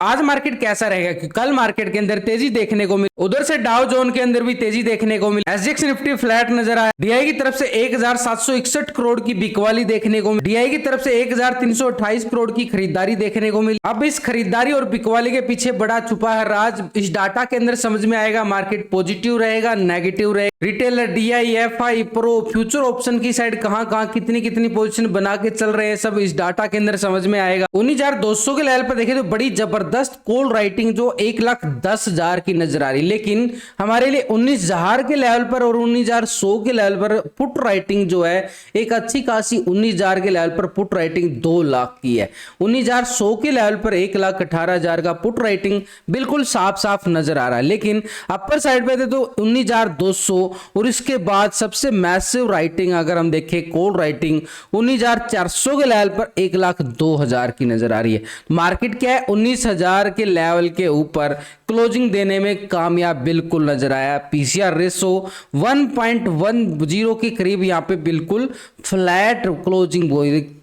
आज मार्केट कैसा रहेगा कि कल मार्केट के अंदर तेजी देखने को मिली, उधर से डाउ जोन के अंदर भी तेजी देखने को मिली। एसजीएक्स निफ्टी फ्लैट नजर आया। डीआई की तरफ से 1761 करोड़ की बिकवाली देखने को मिली। डीआई की तरफ से 1328 करोड़ की खरीदारी देखने को मिली। अब इस खरीदारी और बिकवाली के पीछे बड़ा छुपा है राज। इस डाटा के अंदर समझ में आएगा मार्केट पॉजिटिव रहेगा, नेगेटिव रहेगा। Retailer, DI, FI, pro, future option की साइड कहां कितनी कितनी पोजीशन बना के चल रहे हैं, सब इस डाटा के अंदर समझ में आएगा। 19,200 के लेवल पर देखें तो बड़ी जबरदस्त कॉल राइटिंग जो 1,10,000 की नजर आ रही, लेकिन हमारे लिए 19,000 के लेवल पर और 19,100 के लेवल पर पुट राइटिंग जो है एक अच्छी खासी 19,000 के लेवल पर पुट राइटिंग 2 लाख की है। 19,100 के लेवल पर 1,18,000 का पुट राइटिंग बिल्कुल साफ साफ नजर आ रहा है। लेकिन अपर साइड पे तो 19,200 और इसके बाद सबसे मैसिव राइटिंग अगर हम देखें कॉल राइटिंग 19,400 के लेवल पर 1,02,000 की नजर आ रही है। मार्केट क्या है 19,000 के लेवल के ऊपर क्लोजिंग देने में कामयाब बिल्कुल नजर आया। पीसीआर रेशो 1.10 के करीब यहां पे बिल्कुल फ्लैट क्लोजिंग,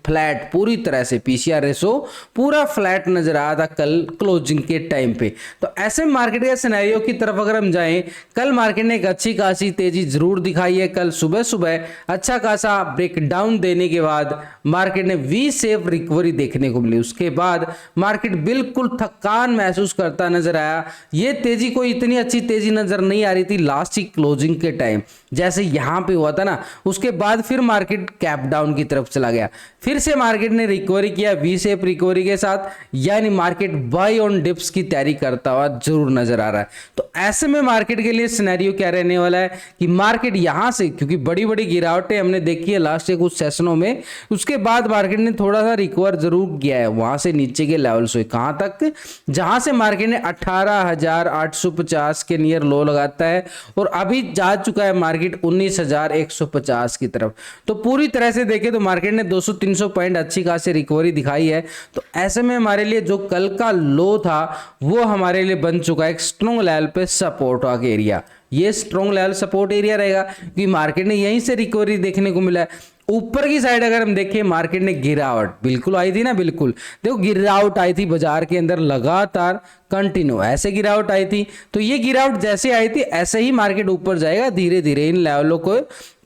फ्लैट पूरी तरह से पीसीआर रेशो पूरा फ्लैट नजर आया था कल क्लोजिंग के टाइम पे। तो ऐसे मार्केट के सिनेरियो की तरफ अगर हम जाएं, कल मार्केट ने एक अच्छी खासी तेजी जरूर दिखाई है। कल सुबह सुबह अच्छा खासा ब्रेकडाउन देने के बाद मार्केट ने वी शेप रिकवरी देखने को मिली। उसके बाद मार्केट बिल्कुल थकान महसूस करता नजर आया। ये तेजी कोई इतनी अच्छी तेजी नजर नहीं आ रही थी लास्ट की क्लोजिंग के टाइम जैसे यहां पे हुआ था ना। उसके बाद फिर मार्केट कैप डाउन की तरफ चला गया, फिर से मार्केट ने रिकवरी किया वी शेप रिकवरी के साथ, यानी मार्केट बाय ऑन डिप्स की तैयारी करता हुआ जरूर नजर आ रहा है। तो ऐसे में मार्केट के लिए सिनेरियो क्या रहने वाला है कि मार्केट यहां से, क्योंकि बड़ी बड़ी गिरावटें हमने देखी है लास्ट के कुछ सेशनों में, उसके बाद मार्केट ने थोड़ा सा रिकवर जरूर किया है वहां से नीचे के लेवल से, कहां तक, जहां से मार्केट ने 18,850 के नियर लो लगाता है और अभी जा चुका है मार्केट 19,150 की तरफ। तो पूरी तरह से देखें तो मार्केट ने 200-300 पॉइंट अच्छी खासी रिकवरी दिखाई है। तो ऐसे में हमारे लिए जो कल का लो था वो हमारे लिए बन चुका है एक स्ट्रॉन्ग लेवल पे सपोर्ट का एरिया। ये स्ट्रॉन्ग लेवल सपोर्ट एरिया रहेगा क्योंकि मार्केट ने यहीं से रिकवरी देखने को मिला है। ऊपर की साइड अगर हम देखें मार्केट ने गिरावट बिल्कुल आई थी ना, बिल्कुल देखो गिरावट आई थी बाजार के अंदर लगातार कंटिन्यू ऐसे गिरावट आई थी। तो ये गिरावट जैसे आई थी ऐसे ही मार्केट ऊपर जाएगा धीरे धीरे इन लेवलों को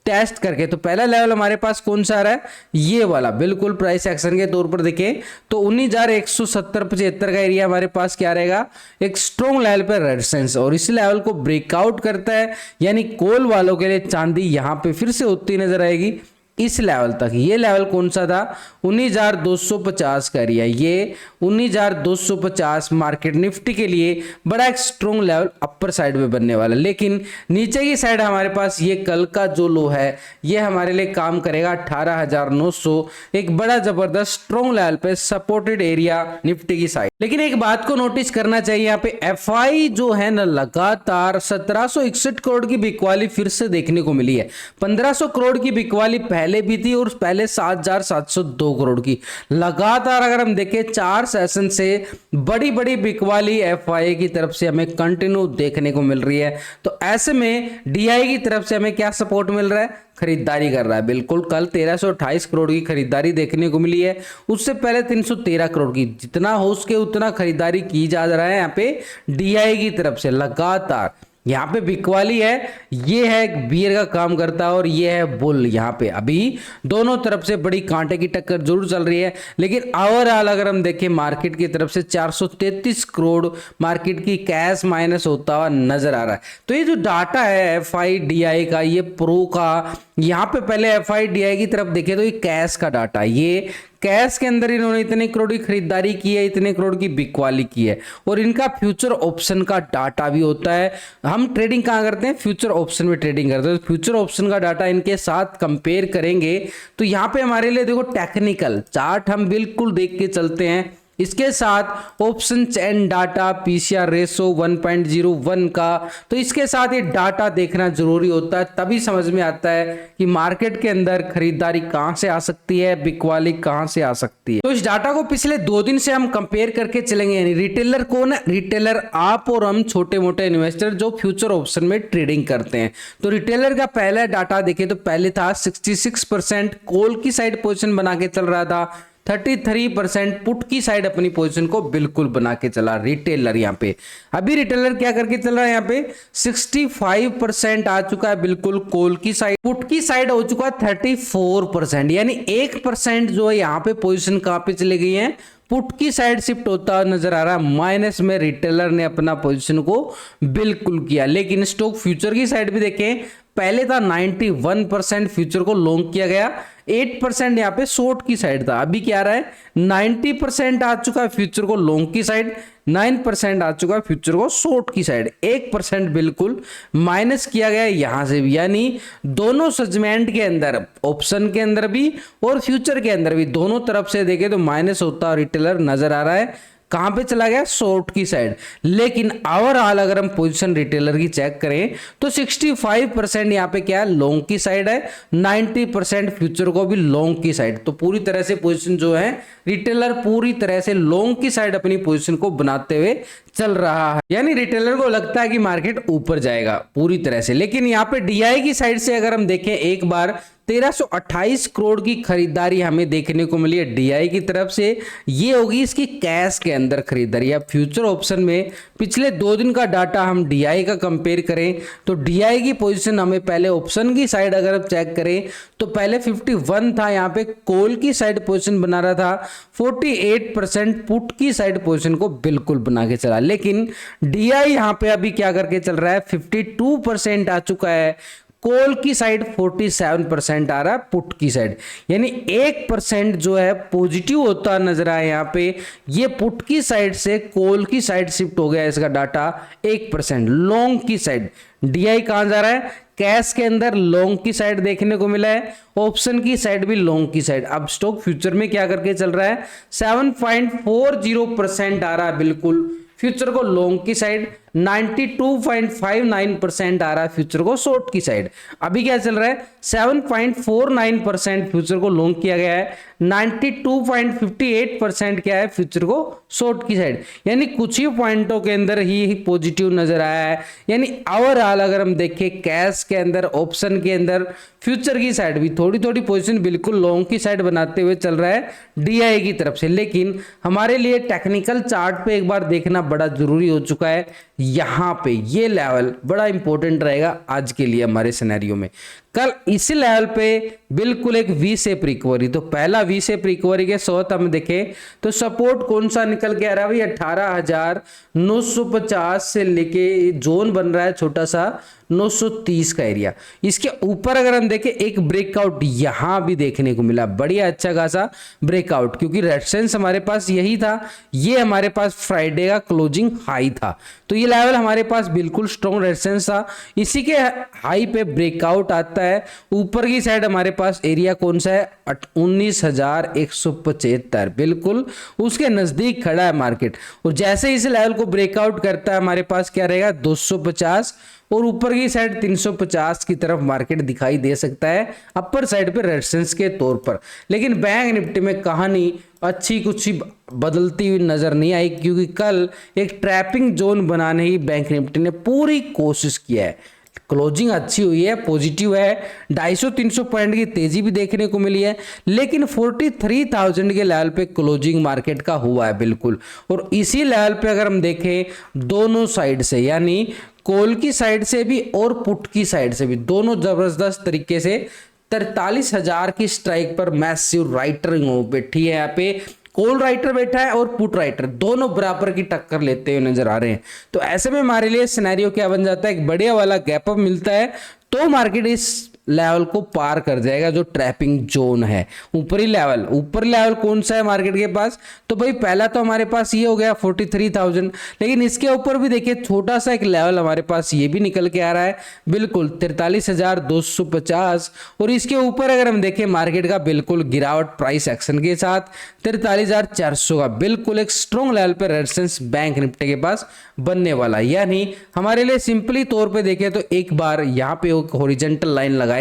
टेस्ट करके। तो पहला लेवल हमारे पास कौन सा आ रहा है, ये वाला बिल्कुल प्राइस एक्शन के तौर पर देखें तो 19,170-75 का एरिया हमारे पास क्या रहेगा, एक स्ट्रॉन्ग लेवल पर रेजिस्टेंस, और इस लेवल को ब्रेकआउट करता है यानी कॉल वालों के लिए चांदी यहां पे फिर से होती नजर आएगी इस लेवल तक। ये लेवल कौन सा था 19,250 का एरिया, ये 19,250 मार्केट निफ्टी के लिए बड़ा एक स्ट्रॉन्ग लेवल अपर साइड में बनने वाला। लेकिन नीचे की साइड हमारे पास ये कल का जो लो है ये हमारे लिए काम करेगा 18,900, एक बड़ा जबरदस्त स्ट्रॉन्ग लेवल पे सपोर्टेड एरिया निफ्टी की साइड। लेकिन एक बात को नोटिस करना चाहिए यहाँ पे एफआई जो है ना लगातार 1761 करोड़ की बिकवाली फिर से देखने को मिली है। 1500 करोड़ की बिकवाली पहले भी थी और पहले 7,702 करोड़ की लगातार अगर हम देखें 4 सेशन से बड़ी बड़ी बिकवाली एफआई की तरफ से हमें कंटिन्यू देखने को मिल रही है। तो ऐसे में डीआई की तरफ से हमें क्या सपोर्ट मिल रहा है, खरीदारी कर रहा है। बिल्कुल कल 1,328 करोड़ की खरीदारी देखने को मिली है, उससे पहले 313 करोड़ की, जितना हो सके उतना खरीदारी की जा रहा है यहाँ पे डीआई की तरफ से लगातार। यहाँ पे बिकवाली है, ये है बियर का काम करता है और ये है बुल। यहाँ पे अभी दोनों तरफ से बड़ी कांटे की टक्कर जरूर चल रही है, लेकिन ओवरऑल अगर हम देखें मार्केट की तरफ से 433 करोड़ मार्केट की कैश माइनस होता हुआ नजर आ रहा है। तो ये जो डाटा है एफआईडीआई का, ये प्रो का, यहाँ पे पहले एफआईडीआई की तरफ देखें तो ये कैश का डाटा, ये कैश के अंदर इन्होंने इतने करोड़ की खरीदारी की है, इतने करोड़ की बिकवाली की है, और इनका फ्यूचर ऑप्शन का डाटा भी होता है। हम ट्रेडिंग कहाँ करते हैं, फ्यूचर ऑप्शन में ट्रेडिंग करते हैं। तो फ्यूचर ऑप्शन का डाटा इनके साथ कंपेयर करेंगे तो यहाँ पे हमारे लिए देखो टेक्निकल चार्ट हम बिल्कुल देख के चलते हैं। इसके साथ ऑप्शन चैन डाटा पीसीआर रेशो 1.01 का, तो इसके साथ ये डाटा देखना जरूरी होता है, तभी समझ में आता है कि मार्केट के अंदर खरीदारी कहां से आ सकती है, बिकवाली कहां से आ सकती है। तो इस डाटा को पिछले 2 दिन से हम कंपेयर करके चलेंगे। यानी रिटेलर कौन है, रिटेलर आप और हम छोटे मोटे इन्वेस्टर जो फ्यूचर ऑप्शन में ट्रेडिंग करते हैं। तो रिटेलर का पहला डाटा देखें तो पहले था 66% कॉल की साइड पोजिशन बना के चल रहा था, 33% पुट की साइड अपनी पोजीशन को बिल्कुल बना के चला रिटेलर। यहाँ पे अभी रिटेलर क्या करके चल रहा है, यहाँ पे 65% आ चुका है बिल्कुल कॉल की साइड, पुट की साइड हो चुका है 34%, यानी 1% जो है यहाँ पे पोजीशन कहां पे चली गई है, पुट की साइड शिफ्ट होता नजर आ रहा है। माइनस में रिटेलर ने अपना पोजीशन को बिल्कुल किया। लेकिन स्टॉक फ्यूचर की साइड भी देखें, पहले था 91% फ्यूचर को लॉन्ग किया गया, 8% यहाँ पे शॉर्ट की साइड था। अभी क्या आ रहा है, 90% आ चुका है फ्यूचर को लॉन्ग की साइड, 9% आ चुका है फ्यूचर को शॉर्ट की साइड, 1% बिल्कुल माइनस किया गया यहां से भी। यानी दोनों सेगमेंट के अंदर, ऑप्शन के अंदर भी और फ्यूचर के अंदर भी, दोनों तरफ से देखें तो माइनस होता रिटेलर नजर आ रहा है। कहां पे चला गया, शॉर्ट की साइड। लेकिन ओवरऑल अगर हम पोजीशन रिटेलर की चेक करें तो 65% यहां पे क्या है, लॉन्ग की साइड है, 90% फ्यूचर को भी लॉन्ग की साइड। तो पूरी तरह से पोजीशन जो है रिटेलर पूरी तरह से लॉन्ग की साइड अपनी पोजीशन को बनाते हुए चल रहा है। यानी रिटेलर को लगता है कि मार्केट ऊपर जाएगा पूरी तरह से। लेकिन यहाँ पे डीआई की साइड से अगर हम देखें, एक बार 1328 करोड़ की खरीदारी हमें देखने को मिली है डीआई की तरफ से। ये होगी इसकी कैश के अंदर खरीदारी। अब फ्यूचर ऑप्शन में पिछले 2 दिन का डाटा हम डीआई का कंपेयर करें तो डीआई की पोजीशन हमें पहले ऑप्शन की साइड अगर हम चेक करें तो पहले 51 था, यहाँ पे कॉल की साइड पोजीशन बना रहा था, 48% पुट की साइड पोजीशन को बिल्कुल बना के चला। लेकिन डीआई यहाँ पे अभी क्या करके चल रहा है, 52% आ चुका है, कॉल की साइड 47% आ रहा है, पुट की साइड। यानी 1% जो है पॉजिटिव होता नजर आया यहाँ पे, ये पुट की साइड से कॉल की साइड शिफ्ट हो गया इसका डाटा 1%। लॉन्ग की साइड डीआई कहां जा रहा है, कैश के अंदर लॉन्ग की साइड देखने को मिला है, ऑप्शन की साइड भी लॉन्ग की साइड। अब स्टॉक फ्यूचर में क्या करके चल रहा है, 7.40% आ रहा है बिल्कुल फ्यूचर को लॉन्ग की साइड, 92.59% आ रहा है फ्यूचर को शॉर्ट की साइड। अभी क्या चल रहा है, 7.49% फ्यूचर को लॉन्ग किया गया है, 92.58% क्या है फ्यूचर को शॉर्ट की साइड। यानी कुछ ही पॉइंटों के अंदर ही पॉजिटिव नजर आया है। यानी ओवरऑल अगर हम देखें, कैश के अंदर, ऑप्शन के अंदर, फ्यूचर की साइड भी थोड़ी थोड़ी पोजीशन बिल्कुल लॉन्ग की साइड बनाते हुए चल रहा है डीआई की तरफ से। लेकिन हमारे लिए टेक्निकल चार्ट पे एक बार देखना बड़ा जरूरी हो चुका है। यहां पे ये लेवल बड़ा इंपॉर्टेंट रहेगा आज के लिए हमारे सिनेरियो में। कल इसी लेवल पे बिल्कुल एक वी शेप रिकवरी, तो पहला वी शेप रिकवरी के साथ हम देखें तो सपोर्ट कौन सा निकल के आ रहा है भाई, 18,950 से लेके जोन बन रहा है छोटा सा 930 का एरिया। इसके ऊपर अगर हम देखें एक ब्रेकआउट यहां भी देखने को मिला, बढ़िया अच्छा खासा ब्रेकआउट, क्योंकि रेजिस्टेंस हमारे पास यही था, ये हमारे पास फ्राइडे का क्लोजिंग हाई था, तो ये लेवल हमारे पास बिल्कुल स्ट्रॉन्ग रेजिस्टेंस था। इसी के हाई पे ब्रेकआउट आता है, ऊपर की साइड हमारे पास एरिया कौन सा है, 19,175, बिल्कुल उसके नजदीक खड़ा है मार्केट। और जैसे इस लेवल को ब्रेकआउट करता है हमारे पास क्या रहेगा, 250 और ऊपर की साइड 350 की तरफ मार्केट दिखाई दे सकता है अपर साइड पे रेजिस्टेंस के तौर पर। लेकिन बैंक निफ्टी में कहानी अच्छी कुछ बदलती हुई नजर नहीं आई, क्योंकि कल एक ट्रैपिंग जोन बनाने की बैंक निफ्टी ने पूरी कोशिश किया है। क्लोजिंग अच्छी हुई है, पॉजिटिव है, 250-300 पॉइंट की तेजी भी देखने को मिली है, लेकिन 43,000 के लेवल पे क्लोजिंग मार्केट का हुआ है बिल्कुल। और इसी लेवल पे अगर हम देखें दोनों साइड से, यानी कॉल की साइड से भी और पुट की साइड से भी, दोनों जबरदस्त तरीके से 43,000 की स्ट्राइक पर मैसिव राइटरिंग बैठी है। यहाँ पे कॉल राइटर बैठा है और पुट राइटर, दोनों बराबर की टक्कर लेते हुए नजर आ रहे हैं। तो ऐसे में हमारे लिए सिनेरियो क्या बन जाता है, एक बढ़िया वाला गैप अप मिलता है तो मार्केट इस लेवल को पार कर जाएगा जो ट्रैपिंग जोन है। ऊपरी लेवल कौन सा है मार्केट के पास, तो भाई पहला तो हमारे पास ये हो गया 43,000, लेकिन इसके ऊपर भी देखिए छोटा सा एक लेवल हमारे पास ये भी निकल के आ रहा है बिल्कुल 43,250। और इसके ऊपर अगर हम देखें मार्केट का बिल्कुल गिरावट प्राइस एक्शन के साथ 43,400 का बिल्कुल एक स्ट्रॉन्ग लेवल पर रेजिस्टेंस बैंक निफ्टी के पास बनने वाला। यानी हमारे लिए सिंपली तौर पे देखें तो एक बार यहाँ पे एक हॉरिजॉन्टल लाइन लगाएंगे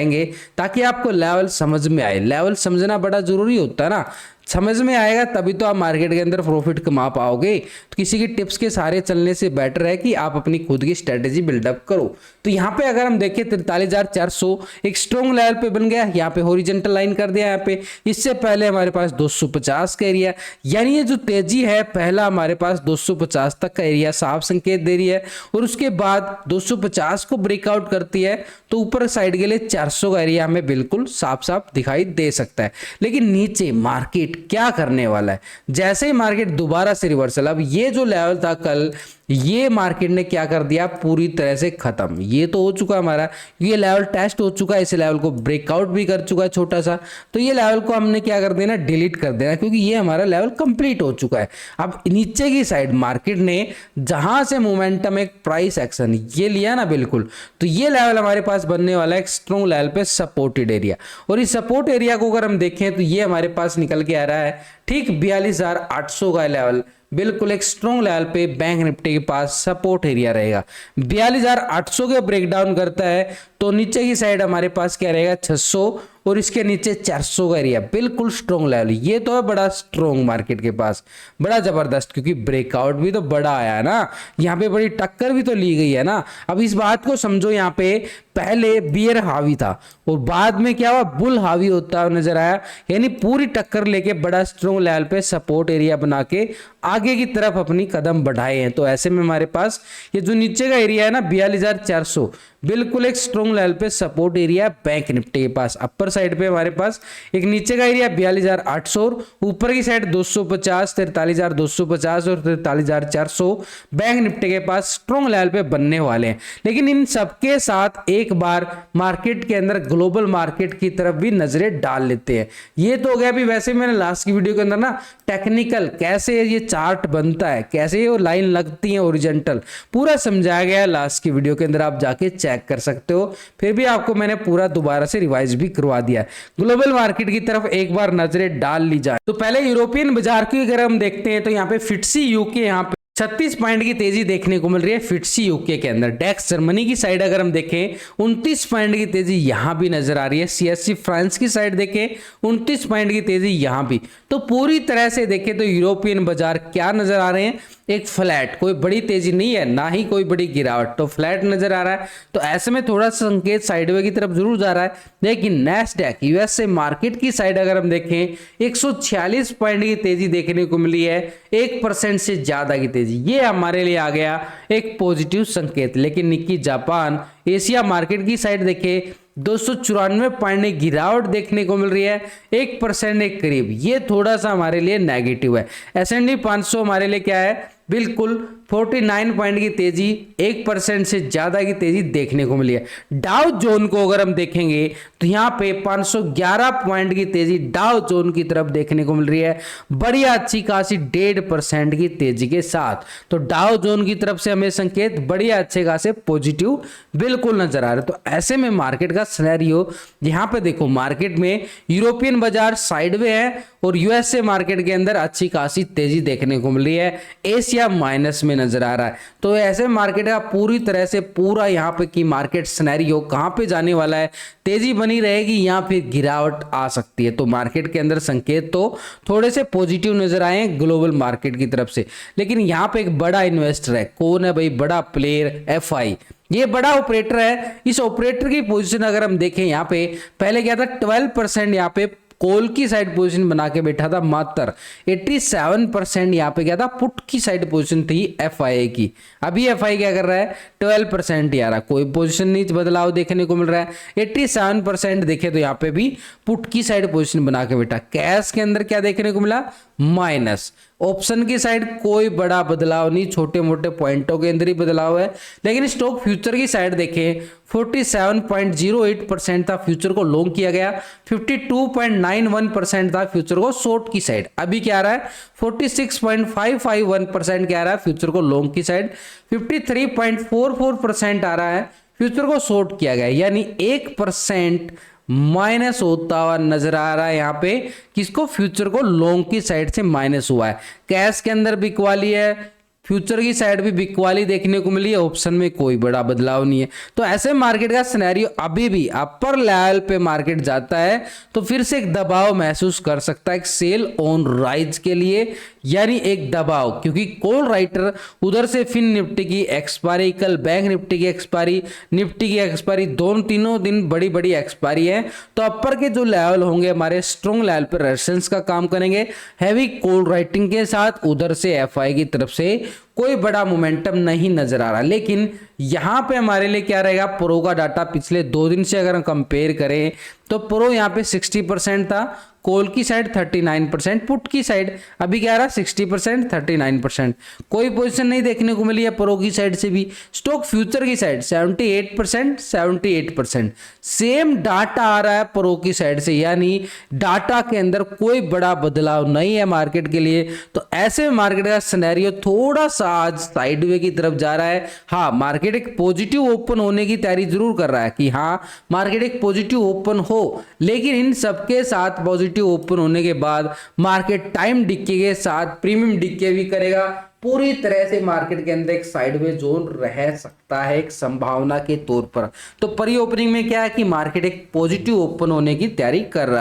ताकि आपको लेवल समझ में आए। लेवल समझना बड़ा जरूरी होता है ना, समझ में आएगा तभी तो आप मार्केट के अंदर प्रॉफिट कमा पाओगे। तो किसी की टिप्स के सारे चलने से बेटर है कि आप अपनी खुद की स्ट्रेटेजी बिल्डअप करो। तो यहाँ पे अगर हम देखें 43,400 एक स्ट्रॉन्ग लेवल पे बन गया, यहाँ पे हॉरिजॉन्टल लाइन कर दिया यहाँ पे। इससे पहले हमारे पास 250 का एरिया, यानी ये जो तेजी है पहला हमारे पास 250 तक का एरिया साफ संकेत दे रही है, और उसके बाद 250 को ब्रेकआउट करती है तो ऊपर साइड के लिए 400 का एरिया हमें बिल्कुल साफ साफ दिखाई दे सकता है। लेकिन नीचे मार्केट क्या करने वाला है, जैसे ही मार्केट दोबारा से रिवर्सल, अब ये जो लेवल था कल, ये मार्केट ने क्या कर दिया, पूरी तरह से खत्म। ये तो हो चुका हमारा, ये लेवल टेस्ट हो चुका है, इस लेवल को ब्रेकआउट भी कर चुका है छोटा सा, तो ये लेवल को हमने क्या कर देना, डिलीट कर देना, क्योंकि ये हमारा लेवल कंप्लीट हो चुका है। अब नीचे की साइड मार्केट ने जहां से मोमेंटम एक प्राइस एक्शन ये लिया ना बिल्कुल, तो ये लेवल हमारे पास बनने वाला है एक स्ट्रॉन्ग लेवल पे सपोर्टेड एरिया, और इस सपोर्ट एरिया को अगर हम देखें तो ये हमारे पास निकल के आ रहा है ठीक 42,800 का लेवल, बिल्कुल एक स्ट्रॉन्ग लेवल पे बैंक निफ्टी के पास सपोर्ट एरिया रहेगा। 42,800 के ब्रेकडाउन करता है तो नीचे की साइड हमारे पास क्या रहेगा 600, और इसके नीचे 400 का एरिया, बिल्कुल स्ट्रॉन्ग लेवल। ये तो है बड़ा स्ट्रॉन्ग मार्केट के पास, बड़ा जबरदस्त, क्योंकि ब्रेकआउट भी तो बड़ा आया है ना, यहाँ पे बड़ी टक्कर भी तो ली गई है ना। अब इस बात को समझो, यहाँ पे पहले बियर हावी था और बाद में क्या हुआ, बुल हावी होता हुआ नजर आया, यानी पूरी टक्कर लेके बड़ा स्ट्रॉन्ग लेवल पे सपोर्ट एरिया बना के आगे की तरफ अपनी कदम बढ़ाए हैं। तो ऐसे में हमारे पास ये जो नीचे का एरिया है ना 42,400, बिल्कुल एक स्ट्रॉन्ग लेवल पे सपोर्ट एरिया बैंक निफ्टी के पास। अपर साइड पे हमारे पास एक नीचे का एरिया 42,800, ऊपर की साइड 250, 43,250 और 43,400 बैंक निफ्टी के पास स्ट्रॉन्ग लेवल पे बनने वाले हैं। लेकिन इन सबके साथ एक बार मार्केट के अंदर ग्लोबल मार्केट की तरफ भी नजरें डाल लेते हैं। ये तो हो गया। अभी वैसे मैंने लास्ट की वीडियो के अंदर ना टेक्निकल कैसे ये चार्ट बनता है, कैसे ये लाइन लगती है ओरिजेंटल, पूरा समझाया गया है लास्ट की वीडियो के अंदर, आप जाके चेक कर सकते हो। फिर भी आपको मैंने पूरा दोबारा से रिवाइज भी करवा दिया है। ग्लोबल मार्केट की तरफ एक बार नजरें डाल ली जाए तो पहले यूरोपियन बाजार की अगर हम देखते हैं तो यहाँ पे फिट्सी यूके यहाँ पे 36 पॉइंट की तेजी देखने को मिल रही है फिट्सी यूके के अंदर। डेक्स जर्मनी की साइड अगर हम देखें 29 पॉइंट की तेजी यहां भी नजर आ रही है। सीएससी फ्रांस की साइड देखें 29 पॉइंट की तेजी यहां भी। तो पूरी तरह से देखें तो यूरोपियन बाजार क्या नजर आ रहे हैं, एक फ्लैट, कोई बड़ी तेजी नहीं है ना ही कोई बड़ी गिरावट, तो फ्लैट नजर आ रहा है। तो ऐसे में थोड़ा सा संकेत साइडवे की तरफ जरूर जा रहा है। लेकिन नैस्डैक यूएसए मार्केट की साइड अगर हम देखें 146 पॉइंट की तेजी देखने को मिली है, 1% से ज्यादा की तेजी, ये हमारे लिए आ गया एक पॉजिटिव संकेत। लेकिन निक्की जापान एशिया मार्केट की साइड देखे 294 पॉइंट की गिरावट देखने को मिल रही है, 1% एक करीब, ये थोड़ा सा हमारे लिए नेगेटिव है। S&P 500 हमारे लिए क्या है, बिल्कुल 49 पॉइंट की तेजी, 1% से ज्यादा की तेजी देखने को मिली है। डाउ जोन को अगर हम देखेंगे तो यहाँ पे 511 पॉइंट की तेजी डाउ जोन की तरफ देखने को मिल रही है, बढ़िया अच्छी खासी 1.5% की तेजी के साथ। तो डाउ जोन की तरफ से हमें संकेत बढ़िया अच्छे खासे पॉजिटिव बिल्कुल नजर आ रहे। तो ऐसे में मार्केट का सिनेरियो यहाँ पे देखो, मार्केट में यूरोपियन बाजार साइडवे है और यूएसए मार्केट के अंदर अच्छी खासी तेजी देखने को मिल रही है, एशिया माइनस में नजर आ रहा है। तो ऐसे मार्केट का पूरी तरह से पूरा यहाँ पे की मार्केट सिनेरियो कहाँ पे जाने वाला है, तेजी बनी रहेगी या फिर गिरावट आ सकती है। तो मार्केट के अंदर संकेत तो थोड़े से पॉजिटिव नजर आए ग्लोबल मार्केट की तरफ से। लेकिन यहाँ पे एक बड़ा इन्वेस्टर है, कौन है भाई, बड़ा प्लेयर FI, ये बड़ा ऑपरेटर है। इस ऑपरेटर की पोजीशन अगर हम देखें यहाँ पे पहले क्या था 12% यहाँ पे कॉल की साइड पोजीशन बना के बैठा था, मात्र 87% यहाँ पे क्या था पुट की साइड पोजीशन थी FIA की। अभी FI क्या कर रहा है 12% ही आ रहा, कोई पोजीशन नहीं बदलाव देखने को मिल रहा है। 87% देखे तो यहाँ पे भी पुट की साइड पोजीशन बना के बैठा। कैश के अंदर क्या देखने को मिला, माइनस। ऑप्शन की साइड कोई बड़ा बदलाव नहीं, छोटे मोटे पॉइंटों के अंदर ही बदलाव है। लेकिन स्टॉक फ्यूचर की साइड देखें 47.08% था फ्यूचर को लॉन्ग किया गया, 52.91% था फ्यूचर को शॉर्ट की साइड। अभी क्या आ रहा है 46.551% क्या आ रहा है फ्यूचर को लॉन्ग की साइड, 53.44% आ रहा है फ्यूचर को शॉर्ट किया गया, यानी 1% माइनस होता हुआ नजर आ रहा है यहाँ पे, किसको, फ्यूचर को लॉन्ग की साइड से माइनस हुआ है। कैश के अंदर बिकवाली है, फ्यूचर की साइड भी बिकवाली देखने को मिली है, ऑप्शन में कोई बड़ा बदलाव नहीं है। तो ऐसे मार्केट का सिनेरियो अभी भी अपर लेवल पे मार्केट जाता है तो फिर से एक दबाव महसूस कर सकता है, एक सेल ऑन राइज के लिए, यानी एक दबाव, क्योंकि कॉल राइटर उधर से फिन निफ्टी की एक्सपायरी, कल बैंक निफ्टी की एक्सपायरी, निफ्टी की एक्सपायरी, दोनों तीनों दिन बड़ी बड़ी एक्सपायरी है। तो अपर के जो लेवल होंगे हमारे स्ट्रॉन्ग लेवल पर रेजिस्टेंस का काम करेंगे हैवी कॉल राइटिंग के साथ। उधर से एफआई की तरफ से कोई बड़ा मोमेंटम नहीं नजर आ रहा, लेकिन यहां पे हमारे लिए क्या रहेगा, प्रो का डाटा पिछले 2 दिन से अगर हम कंपेयर करें तो प्रो यहां पे 60% था, कॉल की साइड 39%, पुट की साइड अभी क्या रहा 60% 39%। कोई पोजीशन नहीं देखने को मिली है प्रो की साइड से भी। स्टॉक फ्यूचर की साइड 78% 78%, सेम डाटा आ रहा है प्रो की साइड से, यानी डाटा के अंदर कोई बड़ा बदलाव नहीं है मार्केट के लिए। तो ऐसे मार्केट का सिनेरियो थोड़ा सा आज साइडवे की तरफ जा रहा है। हाँ, मार्केट एक पॉजिटिव ओपन होने की तैयारी जरूर कर रहा है कि हाँ मार्केट एक पॉजिटिव ओपन हो, लेकिन इन सबके साथ पॉजिटिव ओपन होने के बाद मार्केट टाइम डिक्के के साथ प्रीमियम डिक्के भी करेगा। पूरी तरह से मार्केट के अंदर एक साइडवेज जोन रह सकता है एक संभावना के तौर पर। तो प्री ओपनिंग में क्या है कि मार्केट एक पॉजिटिव ओपन होने की तैयारी कर रहा है।